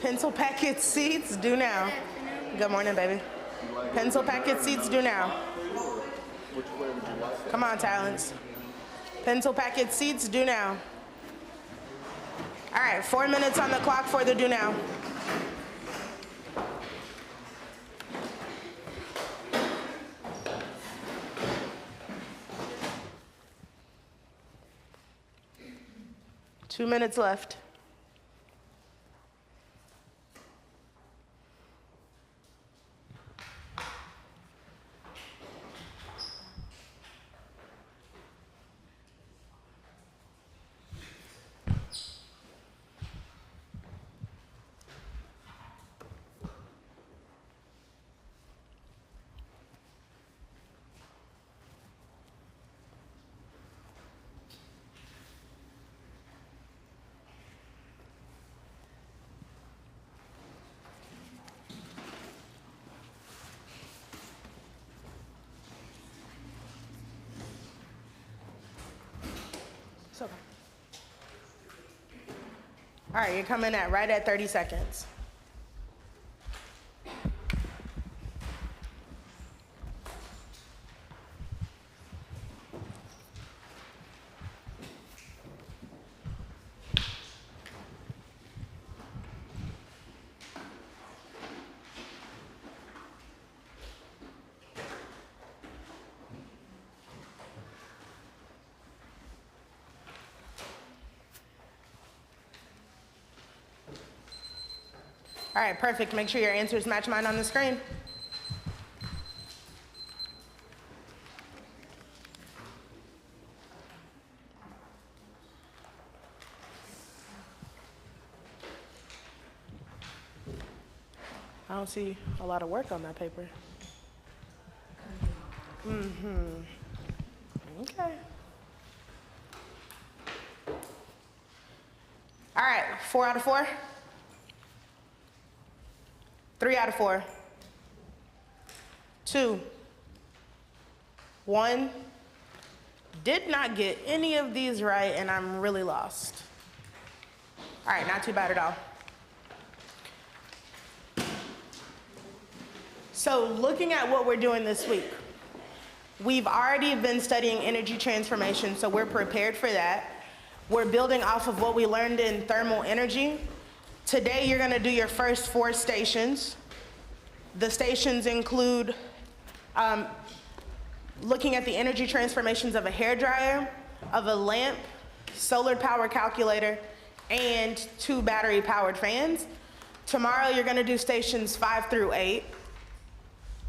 Pencil packet seats due now. Good morning, baby. Pencil packet seats due now. Come on, talents. Pencil packet seats due now. All right, 4 minutes on the clock for the due now. Two minutes left. It's okay. All right, you're coming at right at 30 seconds. All right, perfect. Make sure your answers match mine on the screen. I don't see a lot of work on that paper. Okay. All right, 4 out of 4. 3 out of 4. 2. 1. Did not get any of these right, and I'm really lost. All right, not too bad at all. So looking at what we're doing this week, we've already been studying energy transformation, so we're prepared for that. We're building off of what we learned in thermal energy. Today, you're gonna do your first 4 stations. The stations include looking at the energy transformations of a hairdryer, of a lamp, solar power calculator, and 2 battery-powered fans. Tomorrow, you're gonna do stations 5 through 8.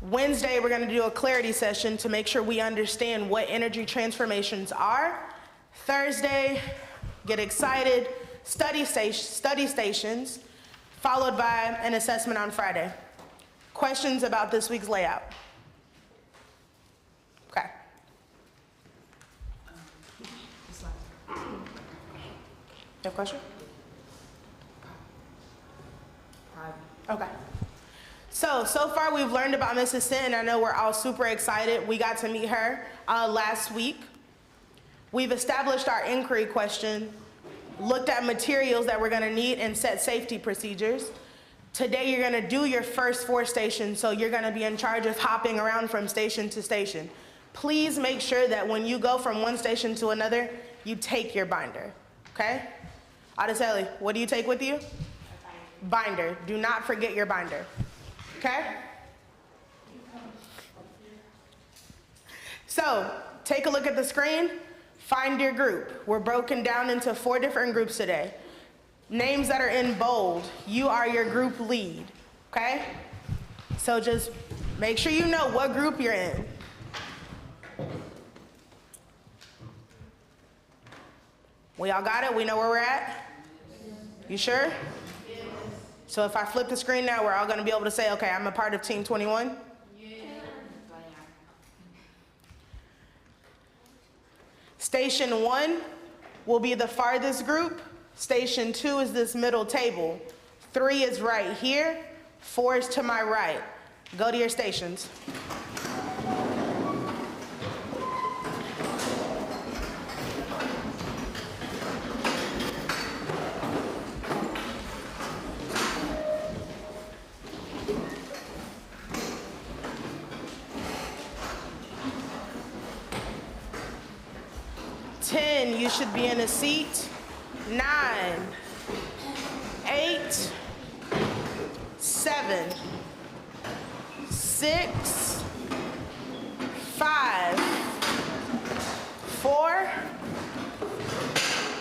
Wednesday, we're gonna do a clarity session to make sure we understand what energy transformations are. Thursday, get excited. Study stations, followed by an assessment on Friday. Questions about this week's layout? Okay. You have a question? Okay. So far we've learned about Mrs. Sinton. I know we're all super excited. We got to meet her last week. We've established our inquiry question, looked at materials that we're gonna need, and set safety procedures. Today you're gonna do your first 4 stations, so you're gonna be in charge of hopping around from station to station. Please make sure that when you go from one station to another, you take your binder, okay? Adeseli, what do you take with you? Binder. Do not forget your binder, okay? So, take a look at the screen. Find your group. We're broken down into 4 different groups today. Names that are in bold, you are your group lead, okay? So just make sure you know what group you're in. We all got it? We know where we're at? You sure? So if I flip the screen now, we're all gonna be able to say, okay, I'm a part of Team 21? Station 1 will be the farthest group. Station 2 is this middle table. 3 is right here. 4 is to my right. Go to your stations. 10, you should be in a seat. 9, 8, 7, 6, 5, 4,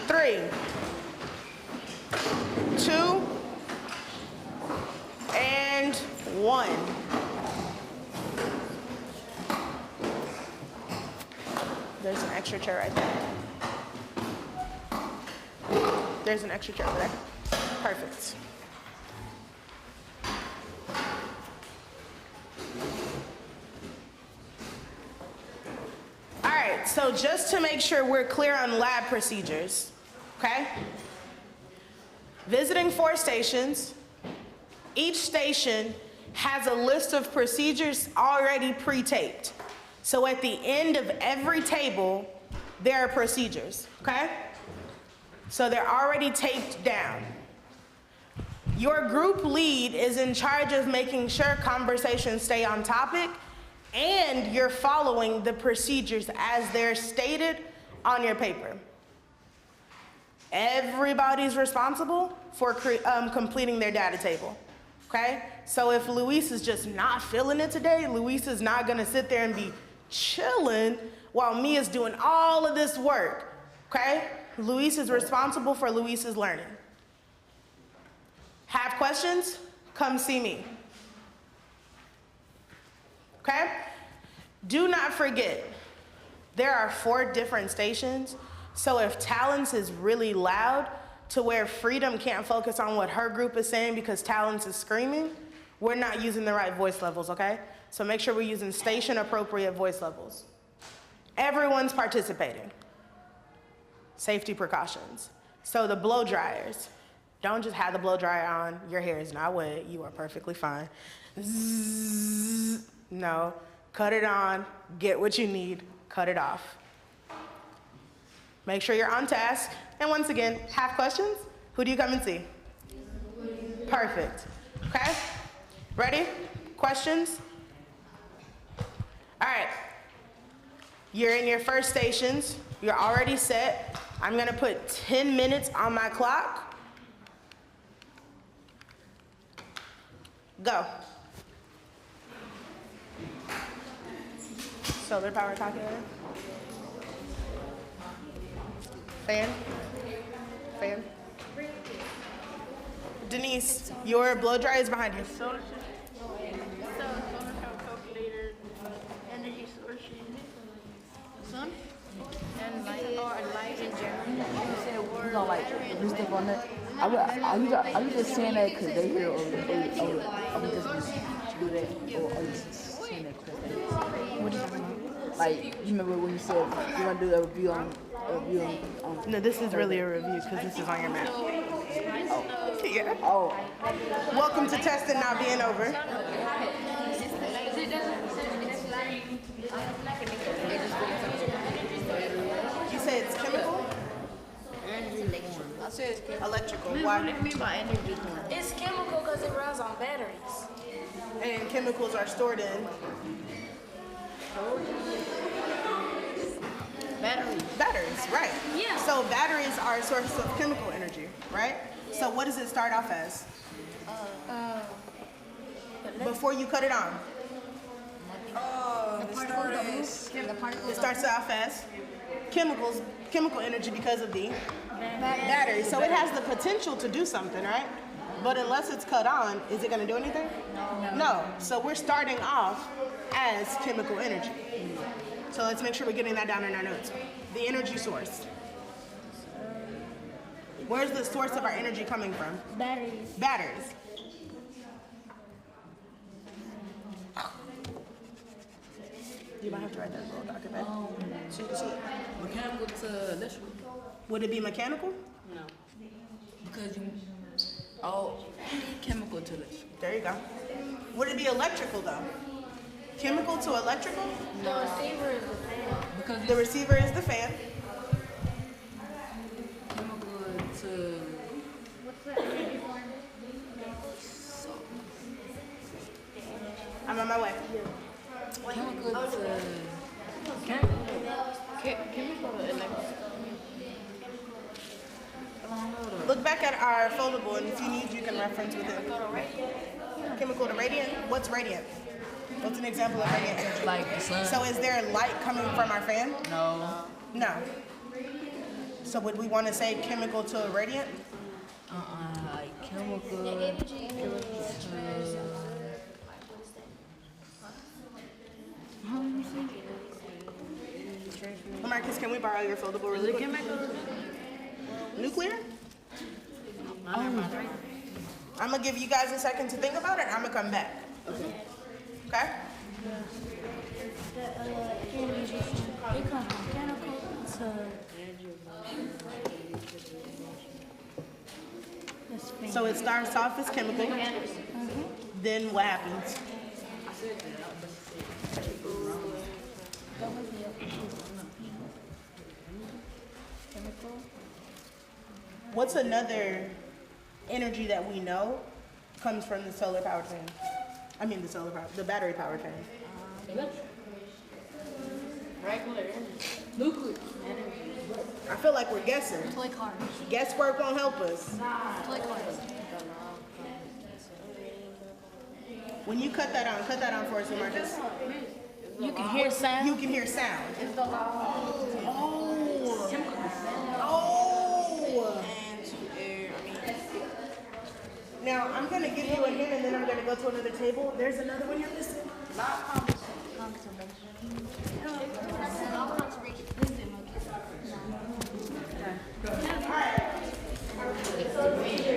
3, 2, and 1. There's an extra chair right there. There's an extra chair over there. Perfect. All right, so just to make sure we're clear on lab procedures, okay? Visiting 4 stations. Each station has a list of procedures already pre-taped. So at the end of every table, there are procedures, okay? So they're already taped down. Your group lead is in charge of making sure conversations stay on topic and you're following the procedures as they're stated on your paper. Everybody's responsible for completing their data table, okay? So if Luis is just not feeling it today, Luis is not gonna sit there and be chilling while Mia's doing all of this work, okay? Luis is responsible for Luis's learning. Have questions? Come see me. Okay? Do not forget, there are 4 different stations, so if Talents is really loud to where Freedom can't focus on what her group is saying because Talents is screaming, we're not using the right voice levels, okay? So make sure we're using station-appropriate voice levels. Everyone's participating. Safety precautions. So the blow dryers. Don't just have the blow dryer on. Your hair is not wet. You are perfectly fine. Zzz. No. Cut it on. Get what you need. Cut it off. Make sure you're on task. And once again, have questions? Who do you come and see? Perfect. Okay? Ready? Questions? All right. You're in your first stations. You're already set. I'm gonna put 10 minutes on my clock. Go. Solar power calculator. Fan. Fan. Denise, your blow dryer is behind you. Solar power calculator, energy source, sun, and light in general. We're gonna like do stuff on that. Are you just saying that because they hear or we just do that or are you just saying that because they what is it? Like you remember when you said you want to do a review on No, this is really a review because this is on your map. Oh. Yeah. Oh. Welcome to testing not being over. You say it's chemical? I said it's chemical. Electrical. What Why? do you mean by energy corn? It's chemical because it runs on batteries. And chemicals are stored in batteries, right? Yeah. So batteries are a source of chemical energy, right? So what does it start off as? Before you cut it on. It starts off as chemical energy because of the battery. So it has the potential to do something, right? But unless it's cut on, is it going to do anything? No. So we're starting off as chemical energy. So let's make sure we're getting that down in our notes. The energy source. Where's the source of our energy coming from? Batteries. Batteries. You might have to write that in a little document. So you can see it. Mechanical to electrical? Would it be mechanical? No. Because you chemical to electrical. There you go. Would it be electrical though? Chemical to electrical? The receiver is the fan. Because The receiver is the fan. chemical to I'm on my way. chemical to Chemical to electrical. back at our foldable, and if you need, you can reference with it. Chemical to radiant? What's radiant? What's an example of radiant energy? Like the sun. So is there light coming from our fan? No. No. So would we want to say chemical to radiant? Like chemical. The energy transfers. Marcus, can we borrow your foldable really quick? Nuclear? I'm gonna give you guys a second to think about it. I'm gonna come back. Okay? It comes from mechanical to So it starts off as chemical. Then what happens? What's another energy that we know comes from the solar powertrain? I mean the battery powertrain. Regular energy. Nuclear energy. I feel like we're guessing. toy cars. Guesswork won't help us. Toy cars. When you cut that on for us, Marcus. You can hear sound. You can hear sound. It's the Oh. Now I'm gonna give you a hint, and then I'm gonna go to another table. There's another one you're missing.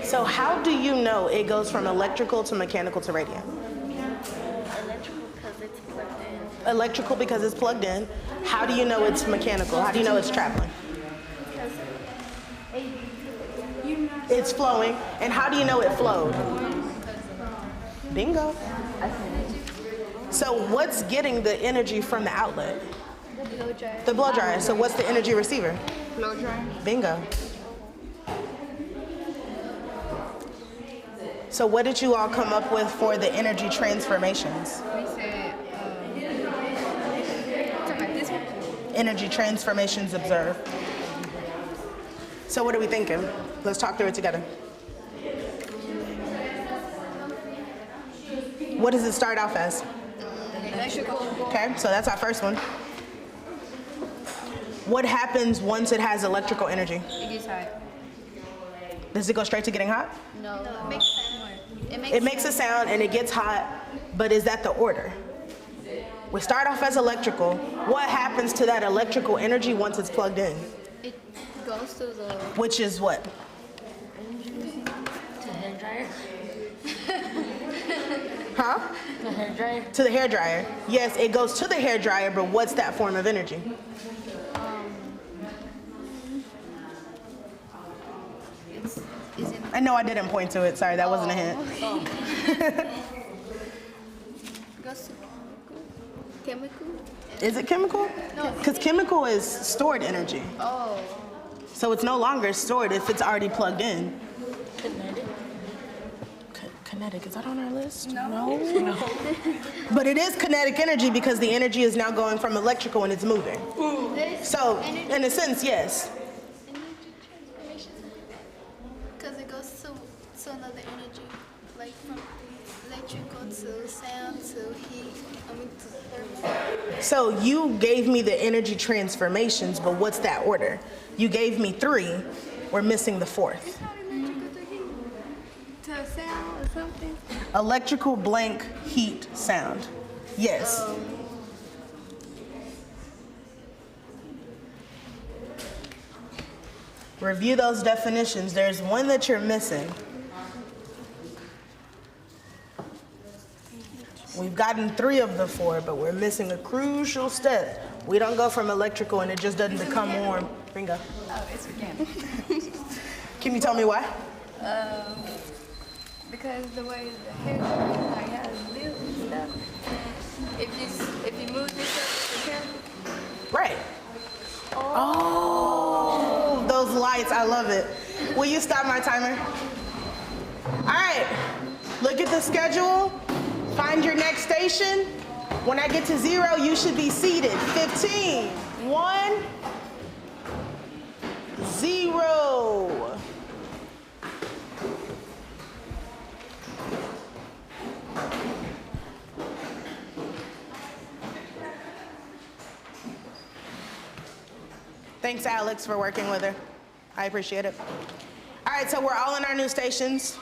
So how do you know it goes from electrical to mechanical to radiant? Electrical because it's plugged in. How do you know it's mechanical? How do you know it's traveling? It's flowing. And how do you know it flowed? Bingo. So what's getting the energy from the outlet? The blow dryer. So what's the energy receiver? blow dryer. Bingo. So what did you all come up with for the energy transformations? We said, talking about this one? Energy transformations observed. So what are we thinking? Let's talk through it together. What does it start off as? Electrical. Okay, so that's our first one. What happens once it has electrical energy? It gets hot. Does it go straight to getting hot? No, it makes sound. It makes a sound and it gets hot, but is that the order? We start off as electrical. What happens to that electrical energy once it's plugged in? It goes to the Which is what? hair dryer. Huh? The hair dryer. To the hair dryer. Yes, it goes to the hair dryer, but what's that form of energy? Is it I know I didn't point to it. Sorry, that wasn't a hint. goes to chemical? Is it chemical? Because chemical is stored energy. Oh. So it's no longer stored if it's already plugged in. Kinetic. Kinetic, is that on our list? No. But it is kinetic energy because the energy is now going from electrical and it's moving. So, in a sense, yes. Because it goes to another energy, like from electrical to sound to heat, to thermal. So you gave me the energy transformations, but what's that order? You gave me 3. We're missing the 4th. It's not electrical to heat, to sound or something. Electrical blank heat sound. Yes. Review those definitions. There's one that you're missing. We've gotten 3 of the 4, but we're missing a crucial step. We don't go from electrical and it just doesn't become warm. Bingo. Oh, it's mechanical. Can you tell me why? Because the way the hair dryer like has built and stuff. If you move this up, it's mechanical. Right. Oh, those lights, I love it. Will you stop my timer? All right, look at the schedule. Find your next station. When I get to 0, you should be seated. 15, 1, 0. Thanks, Alex, for working with her. I appreciate it. All right, so we're all in our new stations.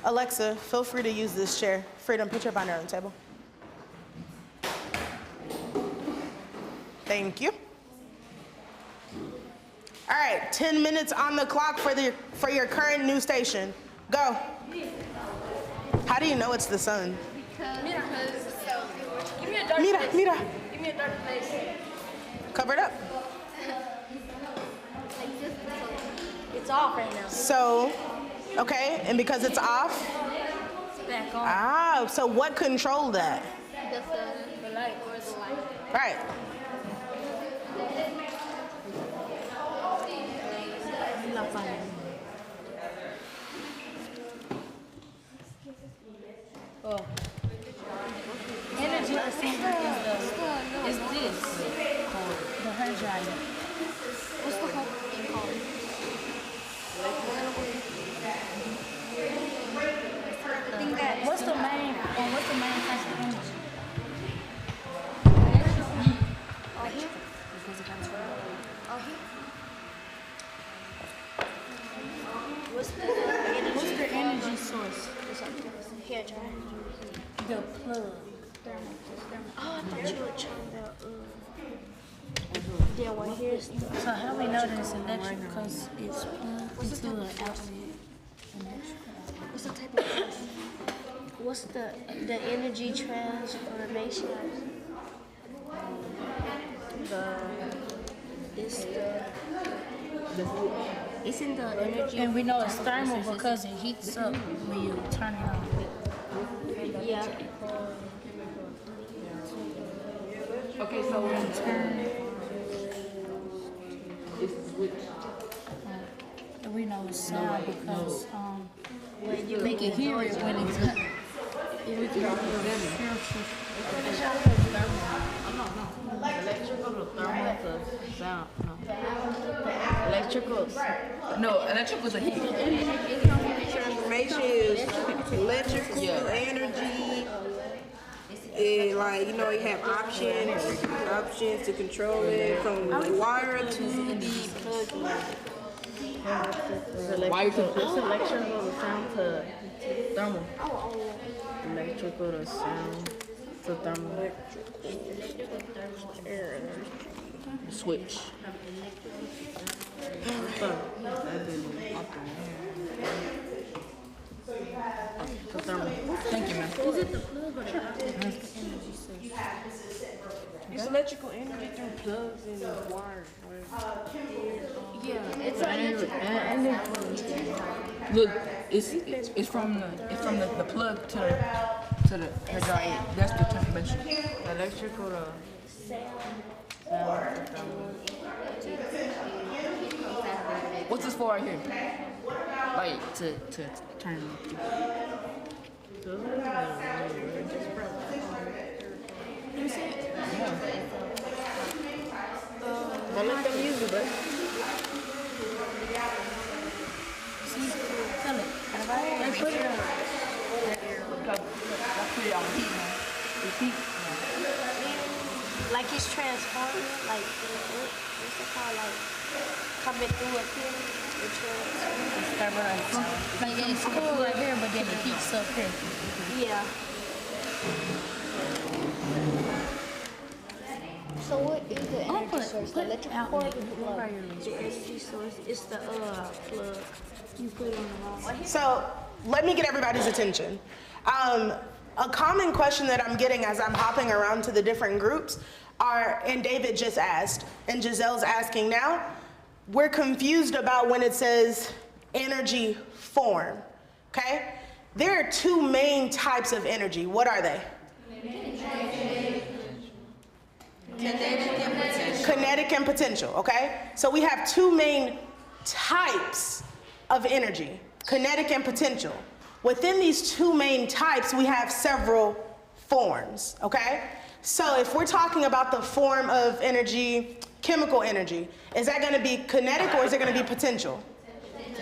Alexa, feel free to use this chair. Freedom, put your binder on the table. Thank you. All right, 10 minutes on the clock for your current new station. Go. How do you know it's the sun? Give me a dark Mira, place. mira. Give me a dark place. Cover it up. It's off right now. So, okay, and because it's off, It's back on. so what controlled that? The sun, the light, or the light. Right. I'm not finding it. Oh. Energy assembly is this. The hair dryer. What's the whole thing called? What's the main type of energy? What's the What's the energy source? hair dryer? The plug. Oh, I thought you were trying to, then what here's the, So how we know that it's electric? Because it's plugged into an outlet. what's the type of, what's the energy transformation? It's in the energy. And we know it's thermal because it heats up when you turn it on. Yeah. Okay, so it's switch. And we know it's sound because when you can hear it when it's hot. Electrical to thermal to sound. Electrical. No, electrical is a heat. Transformation is electrical energy. And like, you know, you have options to control it from the wire to the plug. Wire to it's electrical to sound to thermal. Electrical to sound to thermal. Switch. Thank you, man. Is it the plug or the outlet? It's electrical energy through plugs and wires. Yeah, it's like Look, it's from the plug to the hair dryer. That's the transformation. Electrical to what's this for right here? Like to turn. Don't let them use it, but Tell it. They put it on. I put it on heat, man. It's heat. like it's transforming, like what's it called, like coming through up here. It's transforming. Like it's cool right here, but then it heats up here. Yeah. So what is the energy source? The electrical cord or the plug? The energy source is the plug. You put it on the wall. So let me get everybody's attention. A common question that I'm getting as I'm hopping around to the different groups are, and David just asked, and Giselle's asking now, we're confused about when it says energy form, okay? There are two main types of energy. What are they? Kinetic and potential, okay? So we have two main types of energy, kinetic and potential. Within these two main types, we have several forms, okay? So if we're talking about the form of energy, chemical energy, is that gonna be kinetic or is it gonna be potential?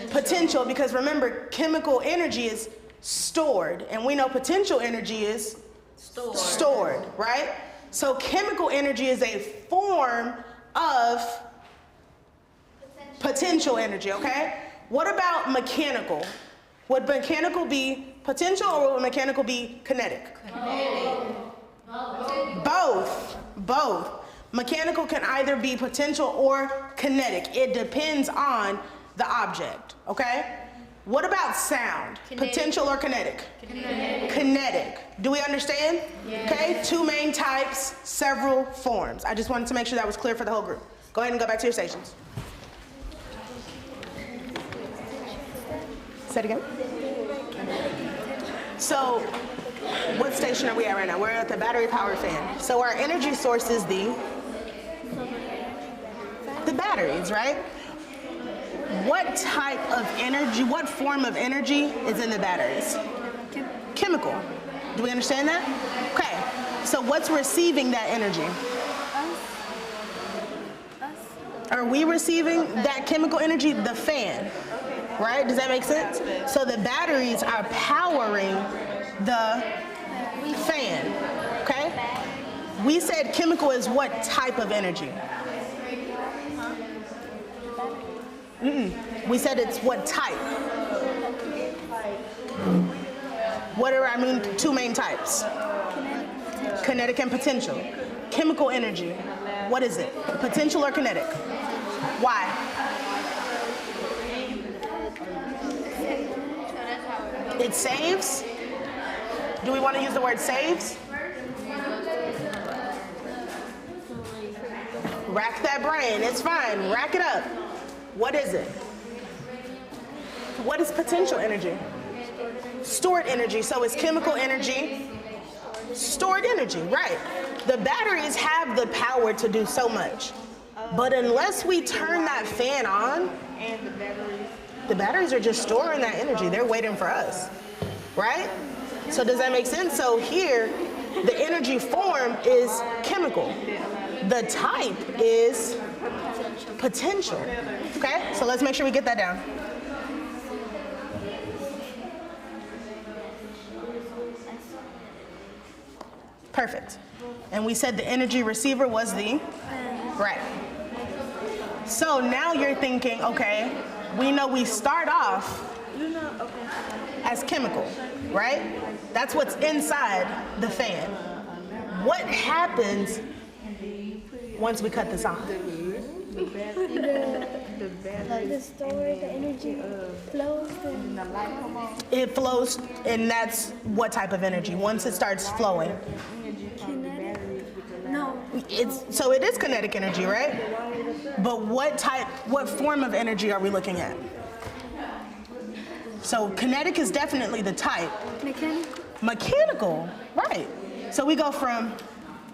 Potential, because remember, chemical energy is stored, and we know potential energy is stored, right? So chemical energy is a form of potential energy, okay? What about mechanical? Would mechanical be potential or would mechanical be kinetic? Kinetic. Both. Mechanical can either be potential or kinetic. It depends on the object, okay? What about sound? Kinetic. Potential or kinetic? Kinetic. Do we understand? Yes. Okay, 2 main types, several forms. I just wanted to make sure that was clear for the whole group. Go ahead and go back to your stations. Say it again. So, what station are we at right now? We're at the battery power fan. So our energy source is the batteries, right? What type of energy, what form of energy is in the batteries? Chemical. Do we understand that? Okay. So what's receiving that energy? Us. Are we receiving that chemical energy? The fan. Right? Does that make sense? So the batteries are powering the fan. Okay? We said chemical is what type of energy? We said it's what type? What are, 2 main types? Kinetic and potential. Chemical energy, what is it? Potential or kinetic? Why? It saves? Do we want to use the word saves? Rack that brain, it's fine, rack it up. What is it? What is potential energy? Stored energy. So it's chemical energy, stored energy, right? The batteries have the power to do so much. But unless we turn that fan on, the batteries are just storing that energy. They're waiting for us, right? So does that make sense? So here, the energy form is chemical. The type is potential. Okay, so let's make sure we get that down. Perfect. And we said the energy receiver was the, right. So now you're thinking, okay, we know we start off as chemical, right? That's what's inside the fan. What happens once we cut this on? The story, the energy flows. It flows, and that's what type of energy? Once it starts flowing. Kinetic? No. So it is kinetic energy, right? But what form of energy are we looking at? So kinetic is definitely the type. Mechanical? Mechanical, right. So we go from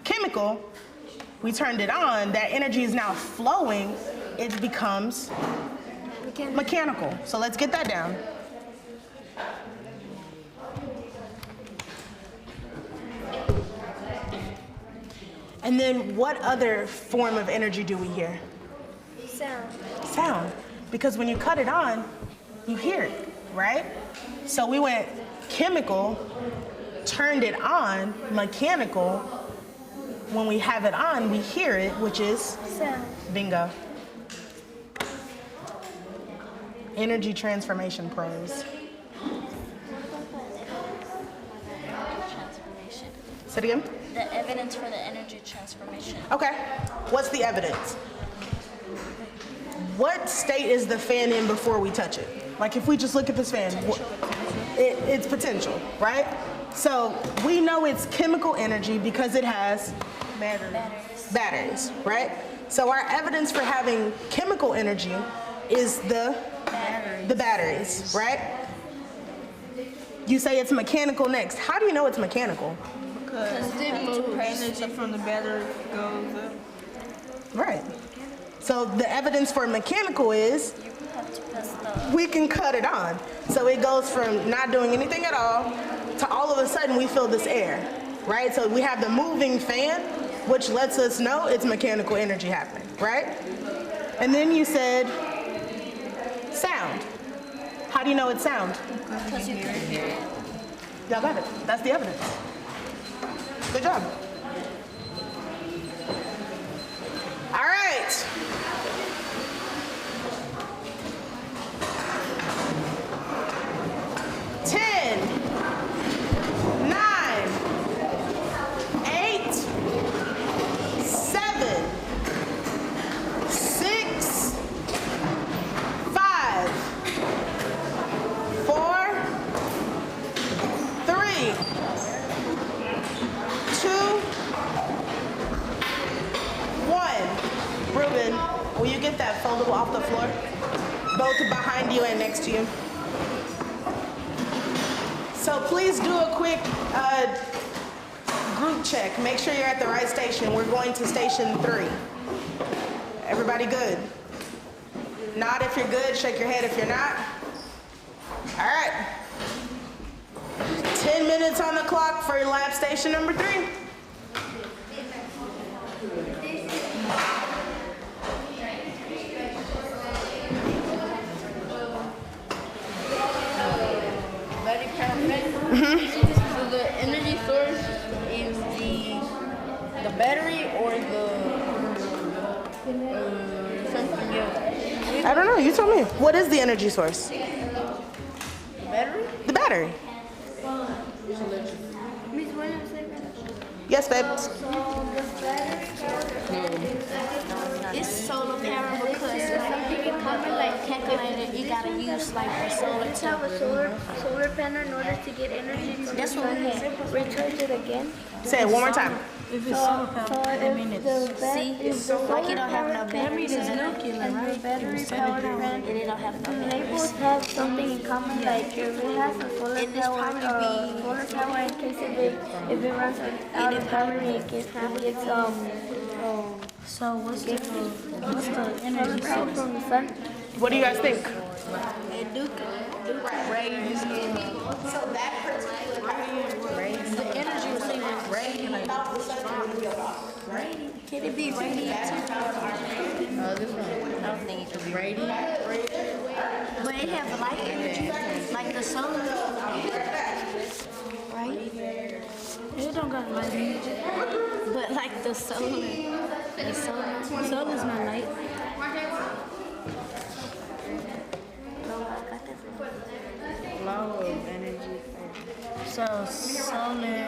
chemical, we turned it on, that energy is now flowing, it becomes mechanical. So let's get that down. And then what other form of energy do we hear? Sound. Sound. Because when you cut it on, you hear it, right? So we went chemical, turned it on, mechanical. When we have it on, we hear it, which is Sound. Bingo. Energy transformation pros. Transformation. Say it again. The evidence for the energy transformation. Okay. What's the evidence? What state is the fan in before we touch it? Like if we just look at this fan, it's potential, right? So we know it's chemical energy because it has batteries, right? So our evidence for having chemical energy is the batteries, right? You say it's mechanical next. How do you know it's mechanical? Because energy from the battery goes up. Right. So the evidence for mechanical is we can cut it on. So it goes from not doing anything at all to all of a sudden we feel this air, right? So we have the moving fan, which lets us know it's mechanical energy happening, right? And then you said sound. How do you know it's sound? Because you can hear it. Y'all got it. That's the evidence. Good job. Ruben, will you get that foldable off the floor? Both behind you and next to you. So please do a quick group check. Make sure you're at the right station. We're going to station 3. Everybody good? Nod if you're good, shake your head if you're not. All right. 10 minutes on the clock for lab station number 3. So the energy source is the battery or the something else? I don't know, you tell me. What is the energy source? The battery? The battery. Miss Williams, Yes, babe. It's solar power because something in common like calculator, you gotta use like the solar have a solar panel in order to get energy from That's the what sun we and recharge it again. Say it one more time. If it's solar power, that means it's like you don't have no batteries in it. nuclear, right? Battery powered fan And it don't have no they batteries. both have something in common, like if it has a solar And this power, probably solar power in case if it runs out of battery, it gets So what's the energy power source? from the sun. What do you guys think? The energy receiver is radiating. Can it be radiative? This one. I don't think it could be radiant. But it has light energy, like the solar. Right? It don't got light energy. But like the solar. Solar's not light. Flow of energy. So solar,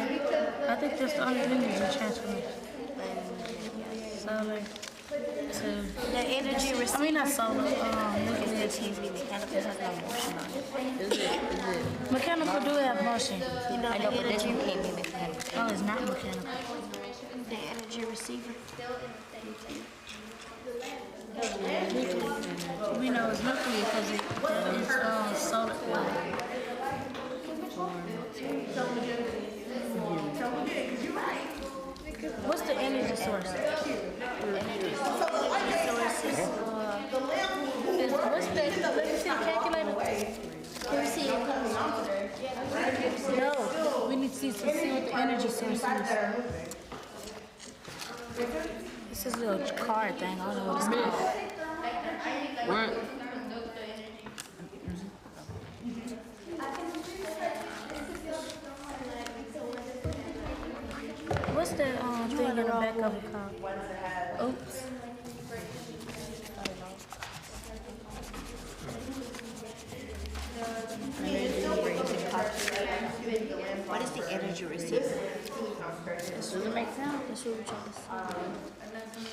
I think that's the only energy transformation. Solar to, The energy I mean not solar, nuclear. mechanical has no motion on it. Mechanical do have motion. You know, the energy can't be mechanical. Oh, it's not mechanical. The energy receiver. We know it's nuclear because it's solar. What's the energy source? What's the, let me see the calculator. Can we see it? No, we need to see what the energy source is. It's this little card thing, I don't know what it's called. What? What's the thing in the back of it called? Oops. What is the energy receiver? Does it make sound? That's what we're trying to see.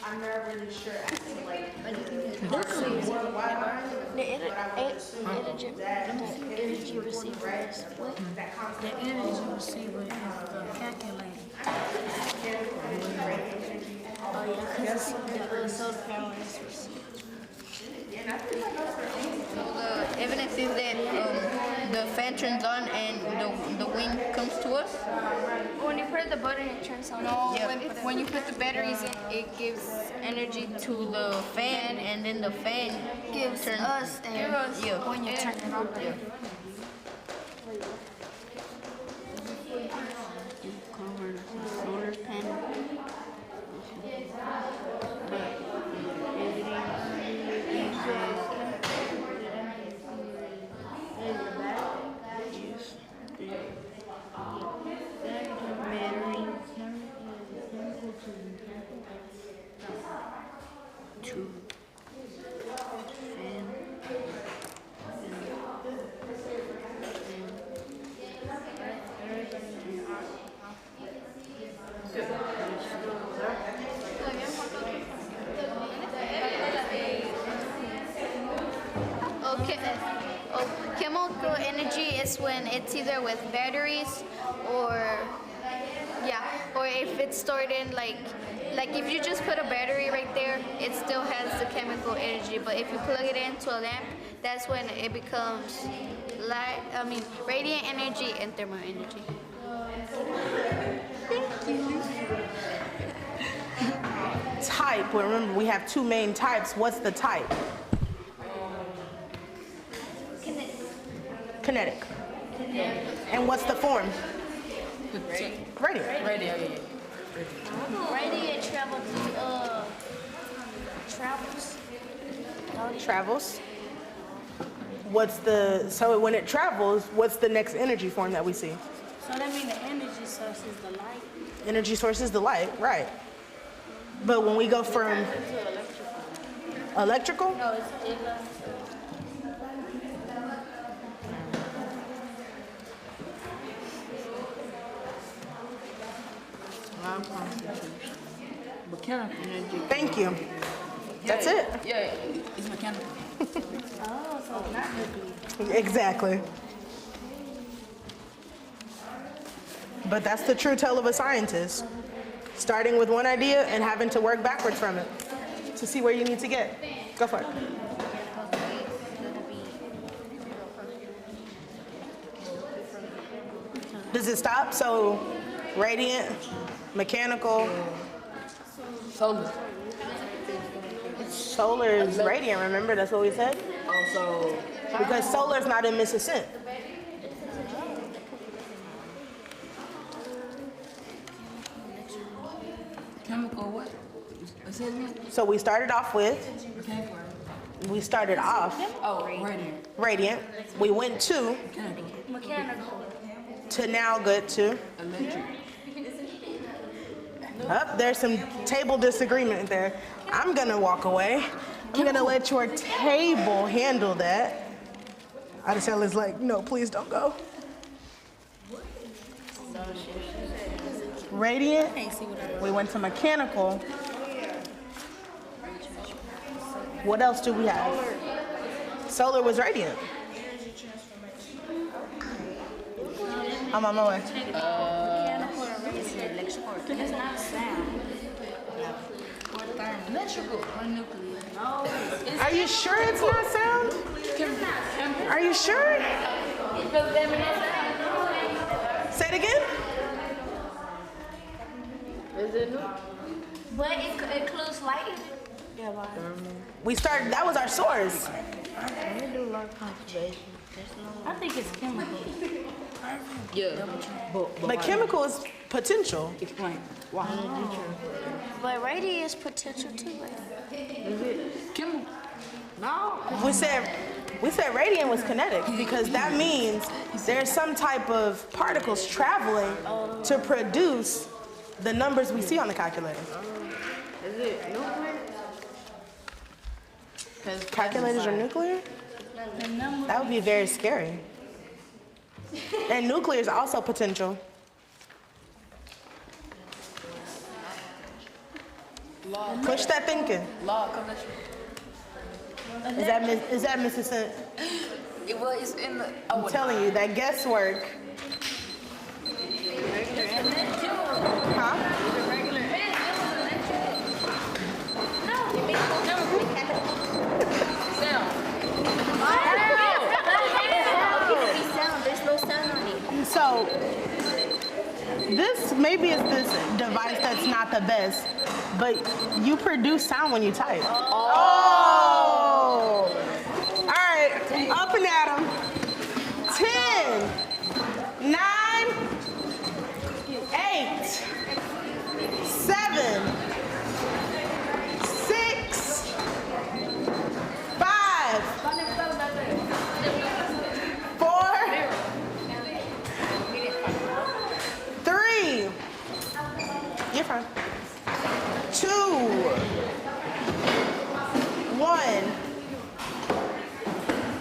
I'm not really sure as to like The energy receiver is what? The energy receiver is the calculator. Oh yeah, because the solar power is receiver. The evidence is that the fan turns on and the wind comes to us. When you press the button, it turns on. No, when you put the batteries in, it gives energy to the fan, and then the fan Gives turns us and yeah. when you turn it on. Cover the solar panel. Okay. Chemical energy is when it's either with batteries or if it's stored in like if you just put a battery right there, it still has the chemical energy. But if you plug it into a lamp, that's when it becomes radiant energy and thermal energy. Type. Well, remember, we have two main types. What's the type? Kinetic. And what's the form? Radiant. Radiant travels. Travels. So when it travels, what's the next energy form that we see? So that means the energy source is the light. Energy source is the light, right. But when we go from electrical? No, it's Mechanical energy. Thank you. That's it. Yeah, it's mechanical. oh, so it's not nuclear. Exactly. But that's the true tale of a scientist. Starting with one idea and having to work backwards from it to see where you need to get. Go for it. Does it stop? So radiant, mechanical. Solar. Solar is radiant, remember? That's what we said? Also, Because solar is not in Mississippi. chemical what? What's it mean? So we started off with, Oh, radiant. radiant. We went to Mechanical. now good to. Electric. There's some table disagreement there. I'm gonna walk away. I'm gonna let your table handle that. Adesela's like, no, please don't go. Radiant. We went to mechanical. What else do we have? Solar was radiant. I'm on my way. It's not sound. Electrical or nuclear? No. Are you sure it's not sound? Are you sure? Say it again. But it includes light. That was our source. I think it's chemical. Yeah. But chemical is potential. Explain. Why? But radiant is potential too, right? Chemical. No. We said radiant was kinetic because that means there's some type of particles traveling to produce the numbers we see on the calculator. Is it nuclear? Calculators are nuclear? That would be very scary. And nuclear is also potential. Push that thinking. Law of connection. Is that Mississippi? It's in the. I'm telling you, that guesswork. Huh? There's no sound on it. So, this maybe is this device that's not the best, but you produce sound when you type. Oh! All right, up and at 'em. 10, 9, 8, 7, 6, 5, 4, 3, you're fine. 2, 1.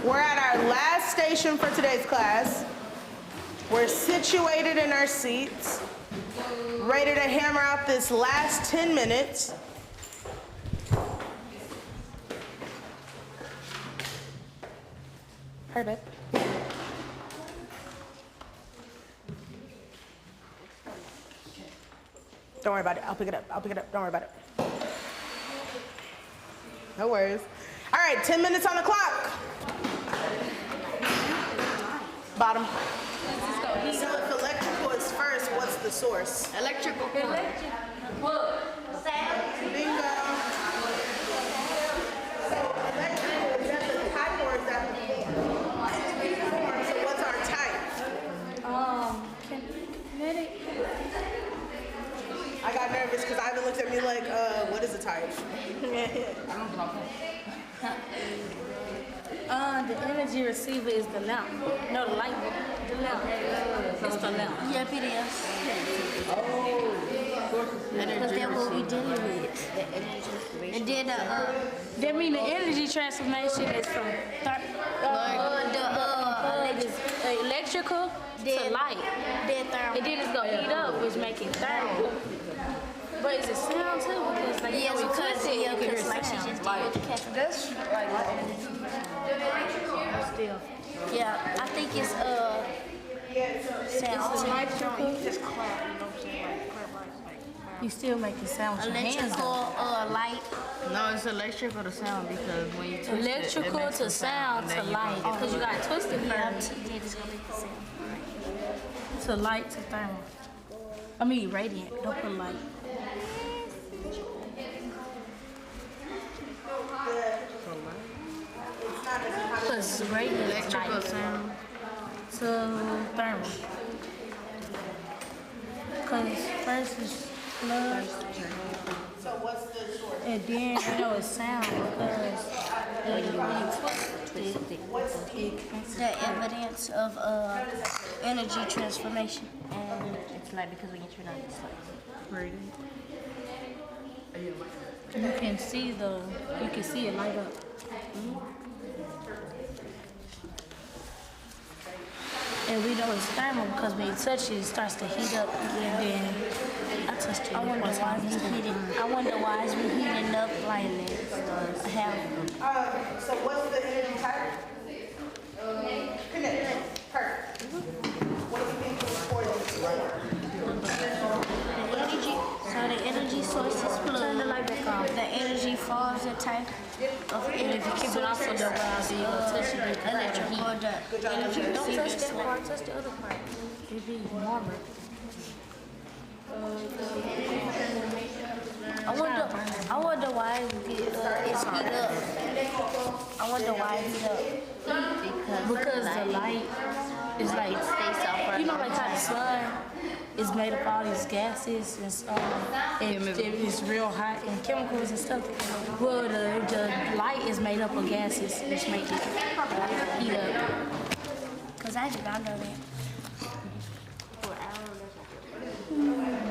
We're at our last station for today's class. We're situated in our seats, ready to hammer out this last 10 minutes. Hurry, babe. Don't worry about it. I'll pick it up. Don't worry about it. No worries. All right, 10 minutes on the clock. Bottom. So if electrical is first, what's the source? Electrical cord. Bingo. So electrical, is that the type or is that the form? So what's our type? Kinetic. I got nervous because Ivan looked at me like, what is the type? The energy receiver is the lamp. No, the light. The lamp. It's the lamp. Yep, it is. Because that's what we dealing with. And then That means the energy transformation is from electrical to light. And then it's going to heat up, which makes it thermal. But is it sound too? Because like yes, we because touch it, you can hear like she sound. just did with the caffeine. That's like Still. Yeah, I think it's sound. electrical. You just clap, you know what I'm saying? Like clap like You still making sound with your hands. Electrical Though. light. No, it's electrical to sound because when you twist Electrical it makes to a sound to and then light. Because you got to twist it Yeah, first. it's gonna make the sound. To light to thermal. I mean radiant. Don't put light. Because radiant is electrical light sound. to thermal. Because first is love. So what's the source? And then you know it's sound because when you twist it, The evidence of energy transformation. And it's like because when you turn on it's like pretty. you can see it light up. And we know it's thermal because when you touch it, it starts to heat up. And then I touched it. I wonder why it's heating. I wonder why it's heating up like this. So what's the energy type? Kinetic. Perfect. What do you think is for this? The energy. So the energy source is plugged. Turn the light back on. The energy falls the type of energy Keep it off for the while so you don't touch it. electrical or the energy Don't touch receiver that source. part, touch the other part. It'd be warmer. I wonder why it's heat up. I wonder why it's heat up. Because the light is like, you know, like how the sun is made up of all these gases and it's real hot and chemicals and stuff. Well, the light is made up of gases which make it heat up. Cause I did not know that.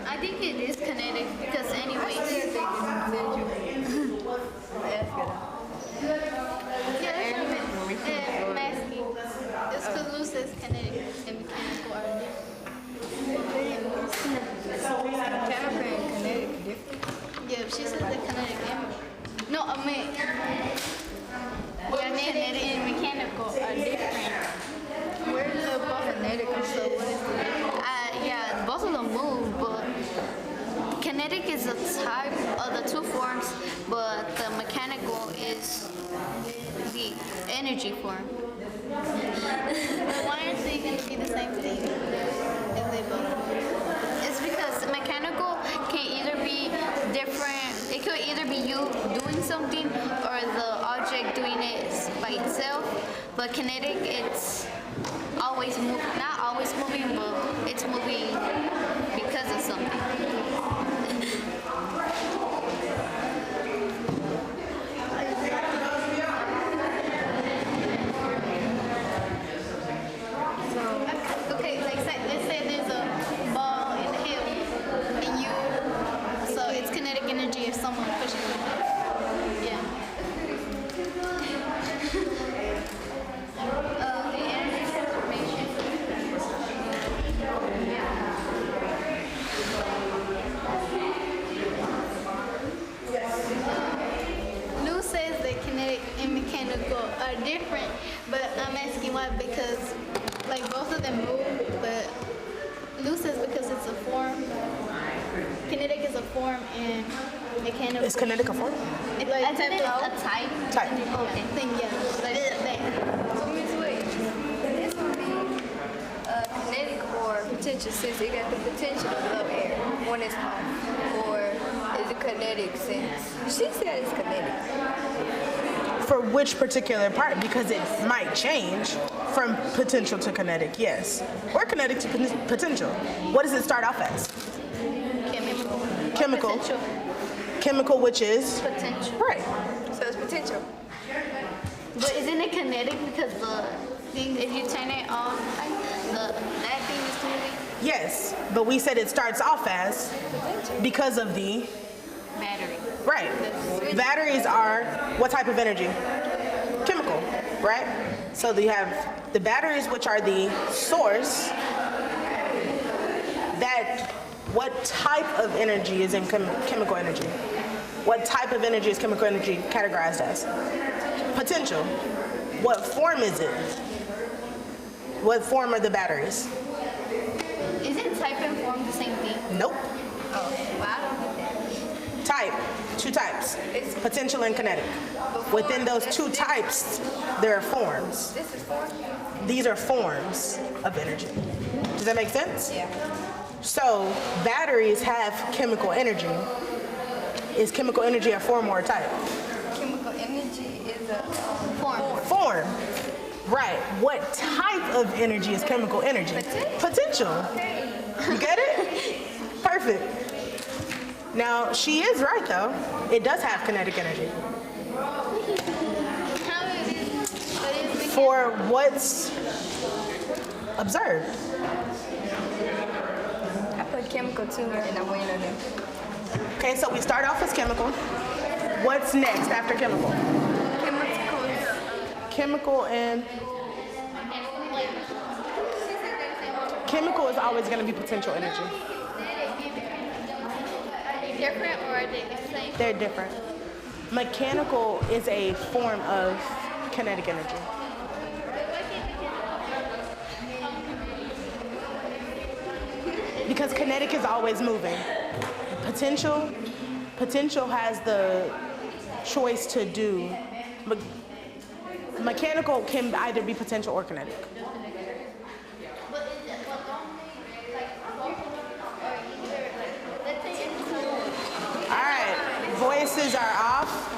I think it is kinetic because anyways. Yeah, masking. It's because Lou says kinetic and mechanical are different. Chemical and kinetic different. Yeah, she says the kinetic and no, I mean kinetic and mechanical are different. Where is the both kinetic and so what is the difference? Yeah, both of them move, but kinetic is the type of the two forms, but the mechanical is the energy form. Why aren't they going to be the same thing if they both move? It's because mechanical can either be different. It could either be you doing something or the object doing it by itself. But kinetic, it's always moving. Not always moving, but it's moving because of something. Okay, like let's say there's a ball in the hill, and so it's kinetic energy if someone pushes it. Yeah. The energy transformation. and mechanical? Is kinetic a form? Isn't it a type? Type. Okay, then yes. Like that. So Miss Wade, this would be kinetic or potential since it got the potential to blow air when it's off. Or is it kinetic since she said it's kinetic? For which particular part? Because it might change from potential to kinetic, yes. Or kinetic to potential. What does it start off as? Chemical. Chemical. Potential. Chemical, which is? Potential. Right. So it's potential. But isn't it kinetic because the thing, if you turn it on, that thing is moving? Yes, but we said it starts off as because of the, Battery. right. Batteries are what type of energy? Chemical, right? So you have the batteries, which are the source. That, what type of energy is in chemical energy? What type of energy is chemical energy categorized as? Potential. What form is it? What form are the batteries? Isn't type and form the same thing? Nope. Oh, well, I don't get that. Type, two types, potential and kinetic. Within those two types, there are forms. This is form? These are forms of energy. Does that make sense? Yeah. So batteries have chemical energy. Is chemical energy a form or a type? Chemical energy is a Form. Form. Right. What type of energy is chemical energy? Potential. You get it? Perfect. Now, she is right, though. It does have kinetic energy. How is it? But is the For what's observed. I put chemical too, and I'm waiting on it. Okay, so we start off as chemical. What's next after chemical? Chemical and... Chemical is always going to be potential energy. different or are they the same? They're different. Mechanical is a form of kinetic energy. Because kinetic is always moving. Potential has the choice to do. Mechanical can either be potential or kinetic. All right, voices are off.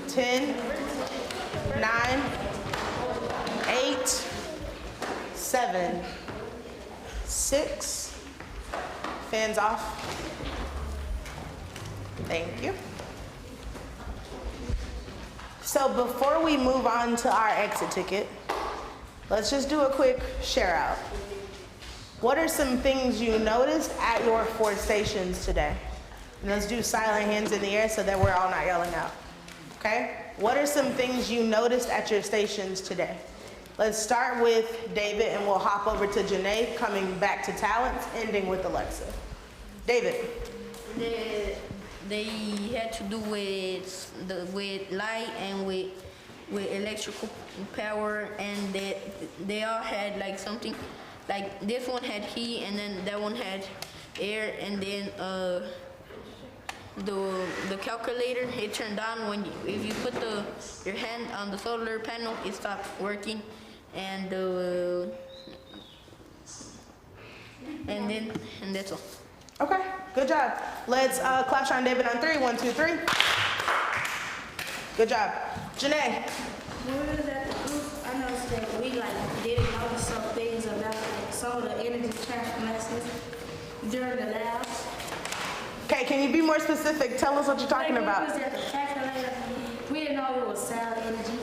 10, 9, 8, 7, 6. Fans off. Thank you. So before we move on to our exit ticket, let's just do a quick share out. What are some things you noticed at your 4 stations today? And let's do silent hands in the air so that we're all not yelling out. Okay? What are some things you noticed at your stations today? Let's start with David and we'll hop over to Janae, coming back to talents, ending with Alexa. David. They had to do with light and with electrical power, and they all had like something, like this one had heat and then that one had air, and then the calculator, it turned on when if you put your hand on the solar panel, it stopped working, and that's all. Okay, good job. Let's clap on David on 3. 1, 2, 3. Good job. Janae. When we was at the booth, I noticed that we didn't notice some things about some of the energy transformations during the labs. Okay, can you be more specific? Tell us what you're talking When we about. was at the calculator, we didn't know it was sound energy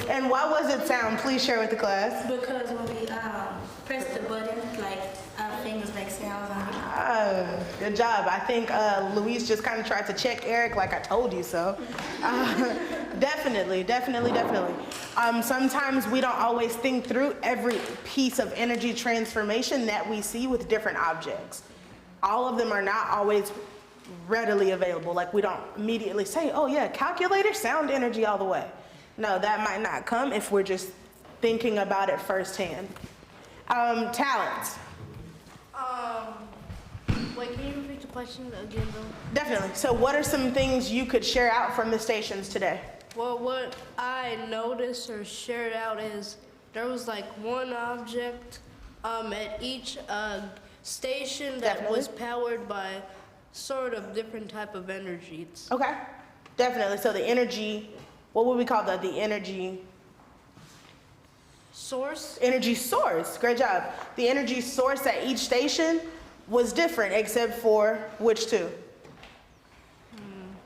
And why was it sound? Please share with the class. because when we press the button, our fingers make sounds on it. Good job. I think Louise just kind of tried to check Eric like I told you so. Definitely. Sometimes we don't always think through every piece of energy transformation that we see with different objects. All of them are not always readily available. Like we don't immediately say, oh yeah, calculator, sound energy all the way. No, that might not come if we're just thinking about it firsthand. Talents. Wait, can you repeat the question again, though? Definitely. So what are some things you could share out from the stations today? Well, what I noticed or shared out is there was like one object at each station that Definitely. was powered by sort of different type of energies. Okay, definitely. So the energy, what would we call that? The energy Source? source. Great job. The energy source at each station was different, except for which two?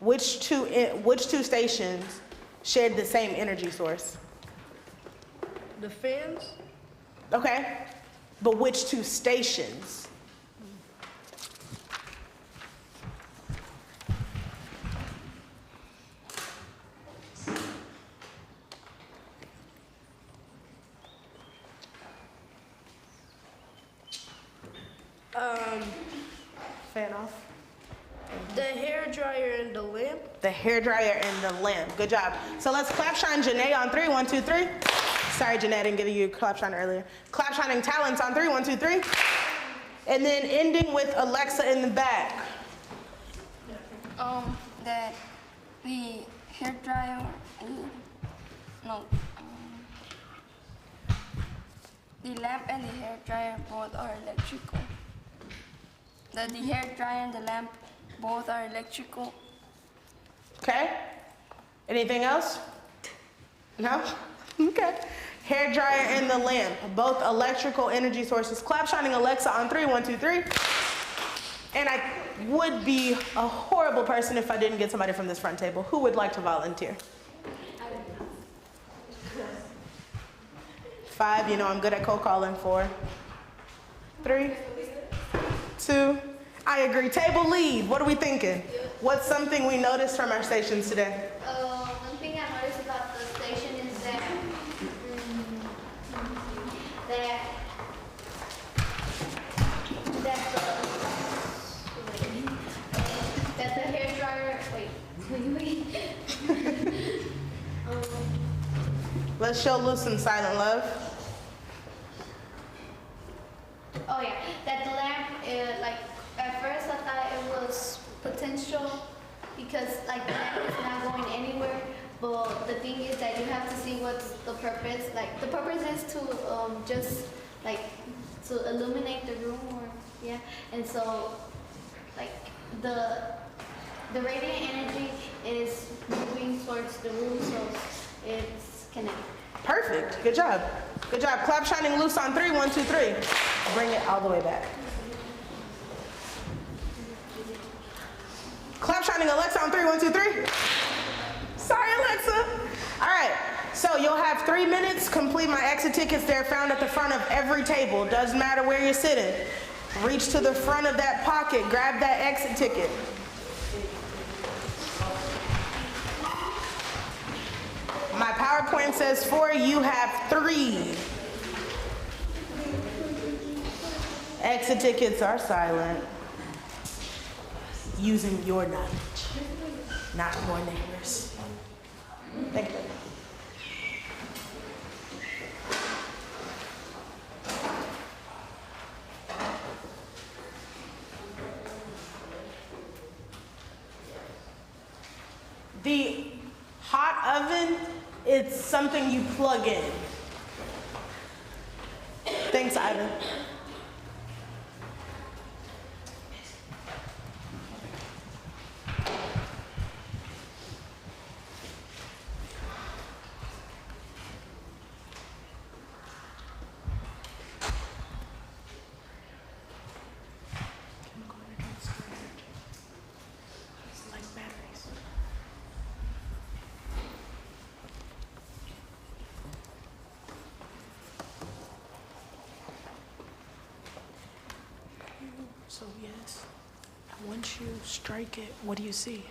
Which two stations shared the same energy source? The fans? Okay, but which two stations? Fan off. The hair dryer and the lamp? The hairdryer and the lamp. Good job. So let's clap shine Janae on 3. 1, 2, 3. Sorry, Janae, I didn't give you a clap shine earlier. Clap shining talents on 3. 1, 2, 3. And then ending with Alexa in the back. That the hair dryer, the lamp and the hair dryer both are electrical. That the hair dryer and the lamp both are electrical. Okay? Anything else? No? Okay. Hair dryer and the lamp, both electrical energy sources. Clap shining Alexa on 3. 1, 2, 3. And I would be a horrible person if I didn't get somebody from this front table. Who would like to volunteer? 5, you know I'm good at cold calling. 4, 3, 2. I agree. Table lead. What are we thinking? What's something we noticed from our stations today? One thing I noticed about the station is that that the hair dryer. Wait. Let's show loose some silent love. Oh yeah, that the lamp, like at first I thought it was potential because like the lamp is not going anywhere. But the thing is that you have to see what's the purpose. Like the purpose is to just like to illuminate the room, or yeah. And so like the radiant energy is moving towards the room, so it's connected. Perfect. Good job. Good job. Clap shining loose on 3. 1, 2, 3. Bring it all the way back. Clap shining Alexa on 3. 1, 2, 3. Sorry, Alexa. All right. So you'll have 3 minutes. Complete my exit tickets. They're found at the front of every table. Doesn't matter where you're sitting. Reach to the front of that pocket. Grab that exit ticket. My PowerPoint says 4, you have 3. Exit tickets are silent. Using your knowledge, not your neighbors. Thank you. The hot oven, it's something you plug in. Thanks, Ivan. So yes, once you strike it, what do you see?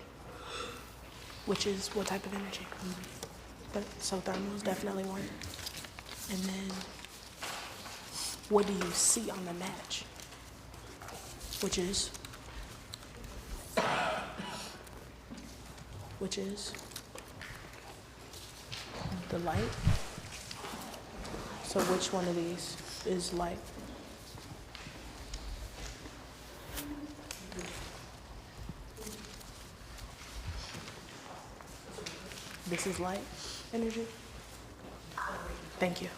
Which is what type of energy? But so thermal is definitely one. And then what do you see on the match? Which is the light. So which one of these is light? This is light energy. Thank you.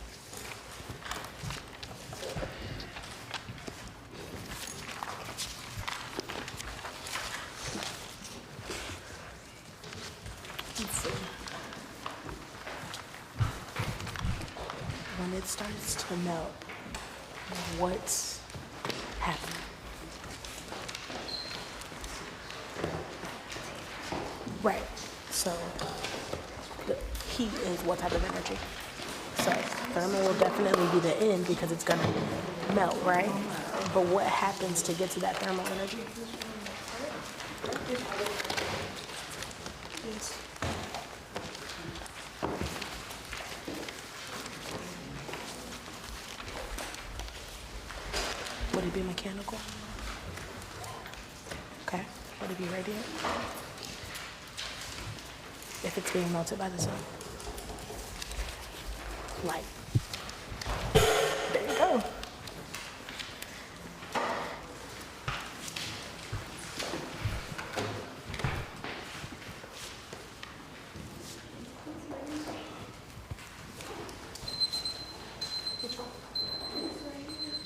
Let's see. When it starts to melt, what's happening? Right. So the heat is what type of energy? So thermal will definitely be the end because it's gonna melt, right? But what happens to get to that thermal energy? Would it be mechanical? Okay. Would it be radiant? If it's being melted by the sun? Light. There you go.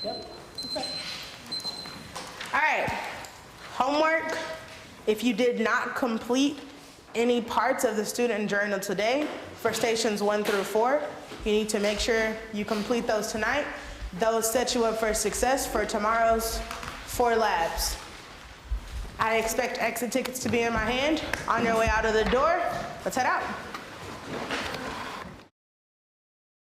Yep. Okay. All right. Homework. If you did not complete any parts of the student journal today for stations 1 through 4, you need to make sure you complete those tonight. Those set you up for success for tomorrow's 4 labs. I expect exit tickets to be in my hand on your way out of the door. Let's head out.